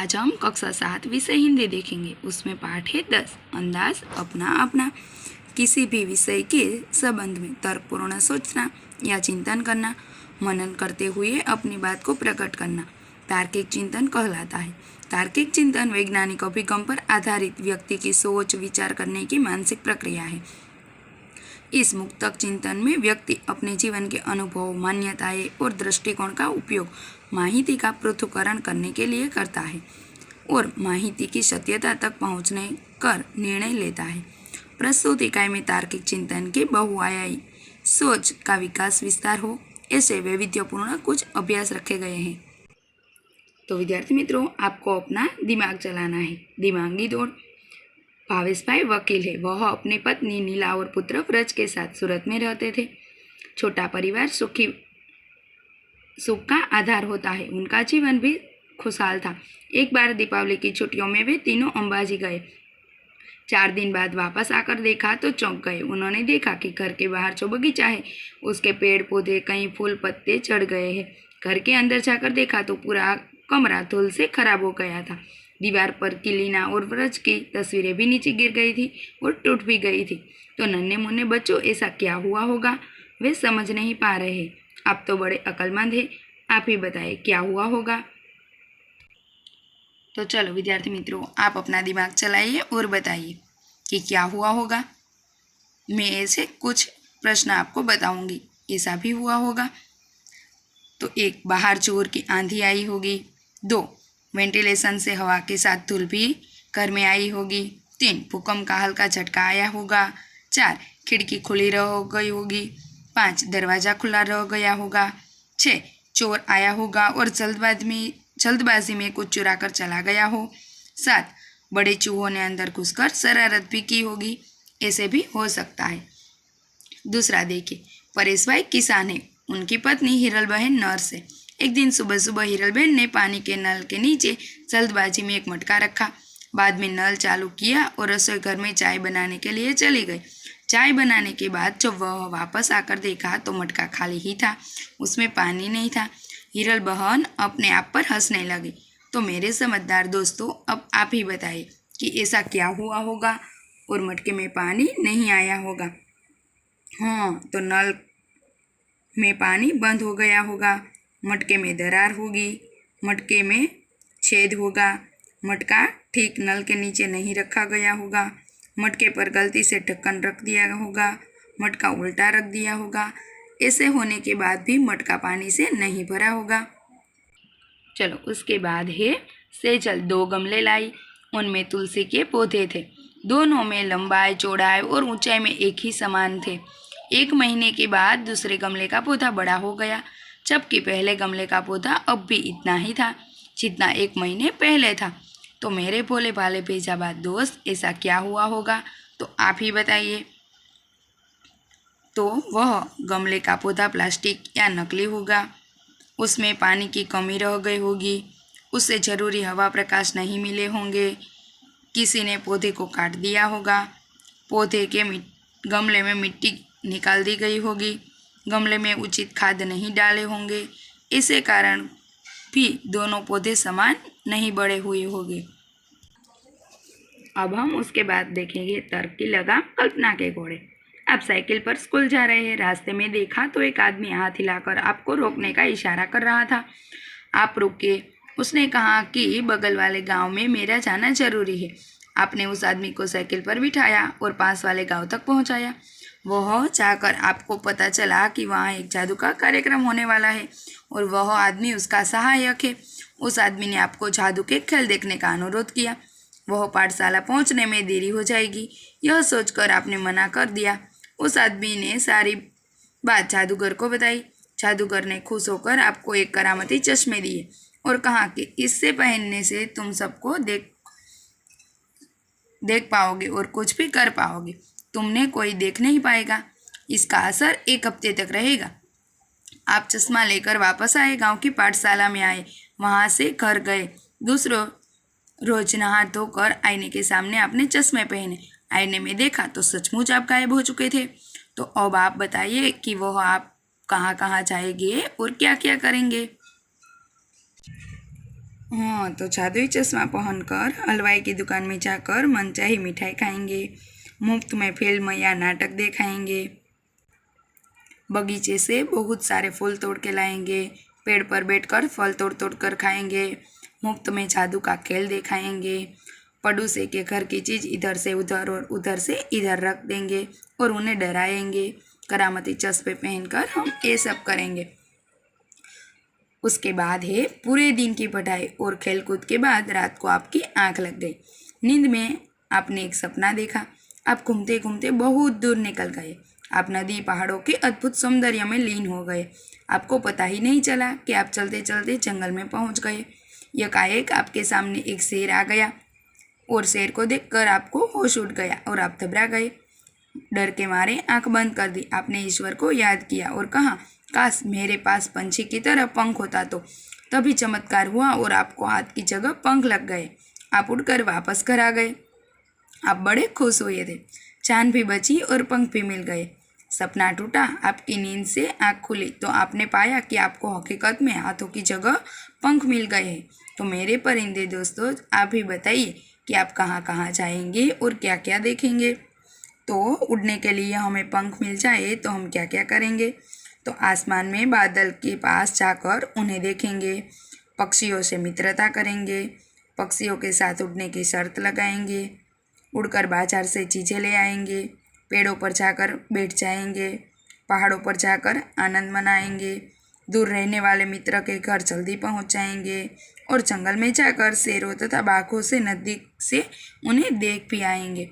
आज हम कक्षा 7 विषय हिंदी देखेंगे। उसमें पाठ है 10 अंदाज अपना अपना। किसी भी विषय के संबंध में तर्कपूर्ण सोचना या चिंतन करना, मनन करते हुए अपनी बात को प्रकट करना तार्किक चिंतन कहलाता है। तार्किक चिंतन वैज्ञानिक अभिगम पर आधारित व्यक्ति की सोच विचार करने की मानसिक प्रक्रिया है। इस मुक्तक चिंतन में व्यक्ति अपने जीवन के अनुभव, मान्यताएं और दृष्टिकोण का उपयोग माहिती का पृथक्करण करने के लिए करता है और माहिती की सत्यता तक पहुंचने कर निर्णय लेता है। प्रस्तुत इकाई में तार्किक चिंतन के बहुआयामी सोच का विकास विस्तार हो, ऐसे वैविध्यपूर्ण कुछ अभ्यास रखे गए हैं। तो विद्यार्थी मित्रों, आपको अपना दिमाग चलाना है। दिमागी दौड़। भावेश भाई वकील है। वह अपनी पत्नी नीला और पुत्र ब्रज के साथ सूरत में रहते थे। छोटा परिवार सुख का आधार होता है। उनका जीवन भी खुशहाल था। एक बार दीपावली की छुट्टियों में वे तीनों अंबाजी गए। 4 दिन बाद वापस आकर देखा तो चौंक गए। उन्होंने देखा कि घर के बाहर जो बगीचा है उसके पेड़ पौधे, कई फूल पत्ते चढ़ गए हैं। घर के अंदर जाकर देखा तो पूरा कमरा धूल से खराब हो गया था। दीवार पर की लीना और ब्रज की तस्वीरें भी नीचे गिर गई थी और टूट भी गई थी। तो नन्हे मुन्ने बच्चों, ऐसा क्या हुआ होगा? वे समझ नहीं पा रहे। आप तो बड़े अक्लमंद हैं, आप ही बताइए क्या हुआ होगा। तो चलो विद्यार्थी मित्रों, आप अपना दिमाग चलाइए और बताइए कि क्या हुआ होगा। मैं ऐसे कुछ प्रश्न आपको बताऊंगी, ऐसा भी हुआ होगा। तो 1, बाहर जोर की आंधी आई होगी। 2, वेंटिलेशन से हवा के साथ धूल भी घर में आई होगी। 3, भूकंप का हल्का झटका आया होगा। 4, खिड़की खुली रह गई होगी। 5, दरवाज़ा खुला रह गया होगा। 6, चोर आया होगा और जल्दबाजी में कुछ चुरा कर चला गया हो। 7, बड़े चूहों ने अंदर घुसकर शरारत भी की होगी। ऐसे भी हो सकता है। दूसरा देखिए, परेश भाई किसान है, उनकी पत्नी हिरल बहन नर्स है। एक दिन सुबह सुबह हिरल बहन ने पानी के नल के नीचे जल्दबाजी में एक मटका रखा। बाद में नल चालू किया और रसोई घर में चाय बनाने के लिए चली गई। चाय बनाने के बाद जब वह वापस आकर देखा तो मटका खाली ही था, उसमें पानी नहीं था। हिरल बहन अपने आप पर हंसने लगी। तो मेरे समझदार दोस्तों, अब आप ही बताइए कि ऐसा क्या हुआ होगा और मटके में पानी नहीं आया होगा। हाँ, तो नल में पानी बंद हो गया होगा, मटके में दरार होगी, मटके में छेद होगा, मटका ठीक नल के नीचे नहीं रखा गया होगा, मटके पर गलती से ढक्कन रख दिया होगा, मटका उल्टा रख दिया होगा। ऐसे होने के बाद भी मटका पानी से नहीं भरा होगा। चलो उसके बाद है सेजल 2 गमले लाई। उनमें तुलसी के पौधे थे। दोनों में लंबाई, चौड़ाई और ऊंचाई में एक ही समान थे। 1 महीने के बाद दूसरे गमले का पौधा बड़ा हो गया, जबकि पहले गमले का पौधा अब भी इतना ही था जितना 1 महीने पहले था। तो मेरे भोले भाले भेजाबाद दोस्त, ऐसा क्या हुआ होगा? तो आप ही बताइए। तो वह गमले का पौधा प्लास्टिक या नकली होगा, उसमें पानी की कमी रह गई होगी, उससे ज़रूरी हवा प्रकाश नहीं मिले होंगे, किसी ने पौधे को काट दिया होगा, पौधे के गमले में मिट्टी निकाल दी गई होगी, गमले में उचित खाद नहीं डाले होंगे। इसे कारण भी दोनों पौधे समान नहीं बड़े हुए होंगे। अब हम उसके बाद देखेंगे तर्क की लगाम, कल्पना के घोड़े। आप साइकिल पर स्कूल जा रहे हैं। रास्ते में देखा तो एक आदमी हाथ हिलाकर आपको रोकने का इशारा कर रहा था। आप रुके। उसने कहा कि बगल वाले गांव में मेरा जाना जरूरी है। आपने उस आदमी को साइकिल पर बिठाया और पास वाले गांव तक पहुंचाया। वह जाकर आपको पता चला कि वहाँ एक जादू का कार्यक्रम होने वाला है और वह आदमी उसका सहायक है। उस आदमी ने आपको जादू के खेल देखने का अनुरोध किया। वह पाठशाला पहुंचने में देरी हो जाएगी, यह सोचकर आपने मना कर दिया। उस आदमी ने सारी बात जादूगर को बताई। जादूगर ने खुश होकर आपको एक करामती चश्मे दिए और कहा कि इससे पहनने से तुम सबको देख पाओगे और कुछ भी कर पाओगे। तुमने कोई देख नहीं पाएगा। इसका असर 1 हफ्ते तक रहेगा। आप चश्मा लेकर वापस आए, गांव की पाठशाला में आए, वहां से घर गए। दूसरों रोज नहा धोकर आईने के सामने आपने चश्मे पहने। आईने में देखा तो सचमुच आप गायब हो चुके थे। तो अब आप बताइए कि वह आप कहाँ कहाँ जाएंगे और क्या क्या करेंगे। हाँ, तो जादुई चश्मा पहनकर हलवाई की दुकान में जाकर मनचाही मिठाई खाएंगे, मुफ्त में फिल्म या नाटक दिखाएंगे, बगीचे से बहुत सारे फूल तोड़ के लाएंगे, पेड़ पर बैठकर फल तोड़ तोड़ कर खाएंगे, मुफ्त में जादू का खेल दिखाएंगे, पड़ोसी के घर की चीज़ इधर से उधर और उधर से इधर रख देंगे और उन्हें डराएंगे। करामती चश्मे पहनकर हम ये सब करेंगे। उसके बाद है पूरे दिन की पढ़ाई और खेलकूद के बाद रात को आपकी आंख लग गई। नींद में आपने एक सपना देखा। आप घूमते घूमते बहुत दूर निकल गए। आप नदी पहाड़ों के अद्भुत सौंदर्य में लीन हो गए। आपको पता ही नहीं चला कि आप चलते चलते जंगल में पहुंच गए। एकाएक आपके सामने एक शेर आ गया और शेर को देखकर आपको होश उड़ गया और आप घबरा गए। डर के मारे आंख बंद कर दी। आपने ईश्वर को याद किया और कहा, काश मेरे पास पंछी की तरह पंख होता तो। तभी चमत्कार हुआ और आपको हाथ की जगह पंख लग गए। आप उड़कर वापस घर आ गए। आप बड़े खुश हुए थे। जान भी बची और पंख भी मिल गए। सपना टूटा। आपकी नींद से आंख खुली तो आपने पाया कि आपको हकीकत में हाथों की जगह पंख मिल गए हैं। तो मेरे परिंदे दोस्तों, आप ही बताइए कि आप कहाँ कहाँ जाएंगे और क्या क्या देखेंगे। तो उड़ने के लिए हमें पंख मिल जाए तो हम क्या क्या करेंगे। तो आसमान में बादल के पास जाकर उन्हें देखेंगे, पक्षियों से मित्रता करेंगे, पक्षियों के साथ उड़ने की शर्त लगाएंगे, उड़कर बाजार से चीज़ें ले आएंगे, पेड़ों पर जाकर बैठ जाएंगे, पहाड़ों पर जाकर आनंद मनाएंगे, दूर रहने वाले मित्र के घर जल्दी पहुंच जाएंगे और जंगल में जाकर शेरों तथा बाघों से नज़दीक से उन्हें देख भी आएंगे।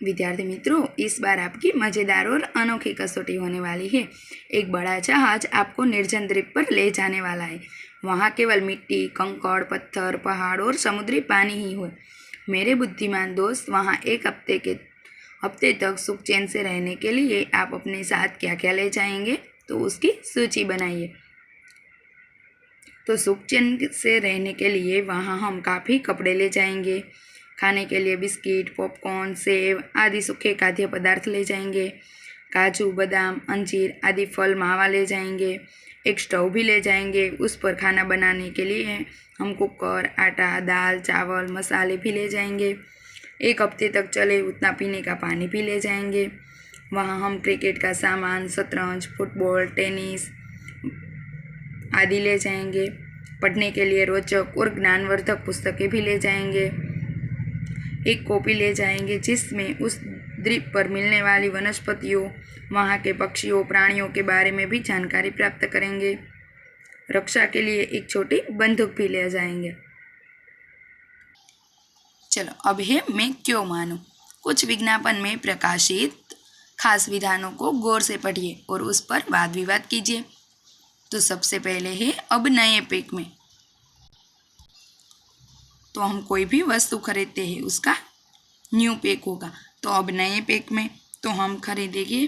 विद्यार्थी मित्रों, इस बार आपकी मज़ेदार और अनोखी कसौटी होने वाली है। एक बड़ा जहाज आपको निर्जन द्वीप पर ले जाने वाला है। वहाँ केवल मिट्टी, कंकड़, पत्थर, पहाड़ और समुद्री पानी ही हो। मेरे बुद्धिमान दोस्त, वहाँ एक हफ्ते तक सुख चैन से रहने के लिए आप अपने साथ क्या क्या ले जाएंगे, तो उसकी सूची बनाइए। तो सुख चैन से रहने के लिए वहाँ हम काफ़ी कपड़े ले जाएंगे। खाने के लिए बिस्किट, पॉपकॉर्न, सेब आदि सूखे खाद्य पदार्थ ले जाएंगे। काजू, बादाम, अंजीर आदि फल मावा ले जाएंगे। एक स्टोव भी ले जाएंगे। उस पर खाना बनाने के लिए हम कुकर, आटा, दाल, चावल, मसाले भी ले जाएंगे। एक हफ्ते तक चले उतना पीने का पानी भी ले जाएंगे। वहाँ हम क्रिकेट का सामान, शतरंज, फुटबॉल, टेनिस आदि ले जाएंगे। पढ़ने के लिए रोचक और ज्ञानवर्धक पुस्तकें भी ले जाएंगे। एक कॉपी ले जाएंगे जिसमें उस द्वीप पर मिलने वाली वनस्पतियों, वहाँ के पक्षियों, प्राणियों के बारे में भी जानकारी प्राप्त करेंगे। रक्षा के लिए एक छोटी बंदूक भी ले जाएंगे। चलो, अब है मैं क्यों मानूं। कुछ विज्ञापन में प्रकाशित खास विधानों को गौर से पढ़िए और उस पर वाद विवाद कीजिए। तो सबसे पहले है अब नए पैक में। तो हम कोई भी वस्तु खरीदते हैं उसका न्यू पैक होगा। तो अब नए पैक में तो हम खरीदेंगे,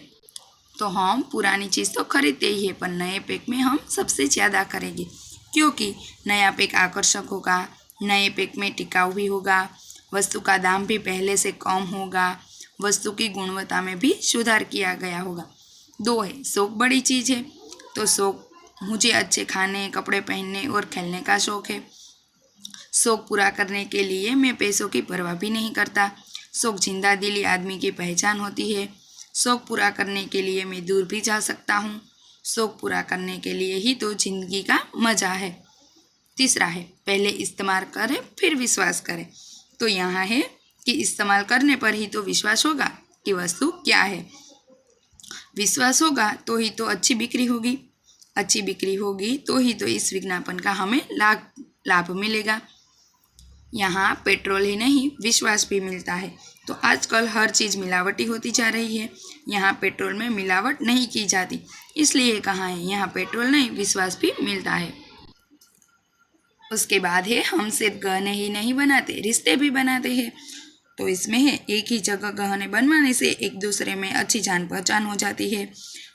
तो हम पुरानी चीज़ तो खरीदते ही है पर नए पैक में हम सबसे ज़्यादा करेंगे, क्योंकि नया पैक आकर्षक होगा, नए पैक में टिकाऊ भी होगा, वस्तु का दाम भी पहले से कम होगा, वस्तु की गुणवत्ता में भी सुधार किया गया होगा। 2 है शौक बड़ी चीज़ है। तो शौक, मुझे अच्छे खाने, कपड़े पहनने और खेलने का शौक है। शौक पूरा करने के लिए मैं पैसों की परवाह भी नहीं करता। शौक जिंदा दिली आदमी की पहचान होती है। शौक पूरा करने के लिए मैं दूर भी जा सकता हूँ। शौक पूरा करने के लिए ही तो जिंदगी का मज़ा है। तीसरा है पहले इस्तेमाल करें फिर विश्वास करें। तो यहाँ है कि इस्तेमाल करने पर ही तो विश्वास होगा कि वस्तु क्या है। विश्वास होगा तो ही तो अच्छी बिक्री होगी। अच्छी बिक्री होगी तो ही तो इस विज्ञापन का हमें लाभ मिलेगा। यहाँ पेट्रोल ही नहीं विश्वास भी मिलता है। तो आजकल हर चीज़ मिलावटी होती जा रही है। यहाँ पेट्रोल में मिलावट नहीं की जाती, इसलिए कहा है यहाँ पेट्रोल नहीं विश्वास भी मिलता है। उसके बाद है हम सिर्फ गहने ही नहीं बनाते, रिश्ते भी बनाते हैं। तो इसमें है एक ही जगह गहने बनवाने से एक दूसरे में अच्छी जान पहचान हो जाती है,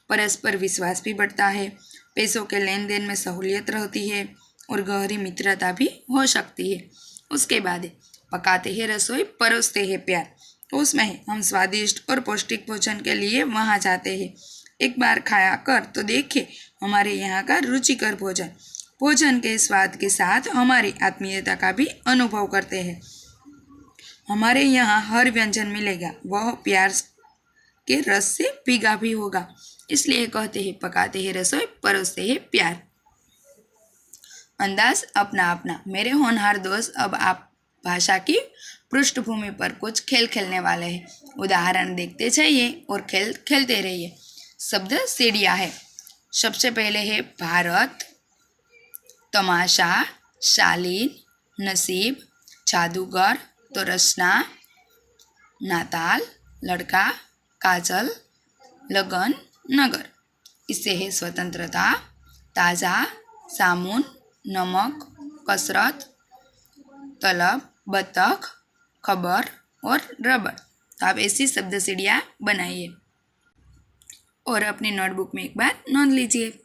परस्पर विश्वास भी बढ़ता है, पैसों के लेन देन में सहूलियत रहती है और गहरी मित्रता भी हो सकती है। उसके बाद पकाते हैं रसोई, परोसते हैं प्यार। तो उसमें है हम स्वादिष्ट और पौष्टिक भोजन के लिए वहाँ जाते हैं। एक बार खाया कर तो देखे हमारे यहाँ का रुचिकर भोजन। भोजन के स्वाद के साथ हमारी आत्मीयता का भी अनुभव करते हैं। हमारे यहाँ हर व्यंजन मिलेगा वह प्यार के रस से भीगा भी होगा, इसलिए कहते हैं पकाते हैं रसोई परोसते हैं प्यार। अंदाज अपना अपना। मेरे होनहार दोस्त, अब आप भाषा की पृष्ठभूमि पर कुछ खेल खेलने वाले हैं। उदाहरण देखते जाइए और खेल खेलते रहिए। शब्द सीढ़ियाँ है। सबसे पहले है भारत, तमाशा, शालीन, नसीब, जादूगर, तोरसना, नाताल, लड़का, काजल, लगन, नगर। इससे है स्वतंत्रता, ताज़ा, सामुन, नमक, कसरत, तलब, बतख, खबर और रबड़। तो आप ऐसी शब्द सीढ़ियाँ बनाइए और अपनी नोटबुक में एक बार नोंद लीजिए।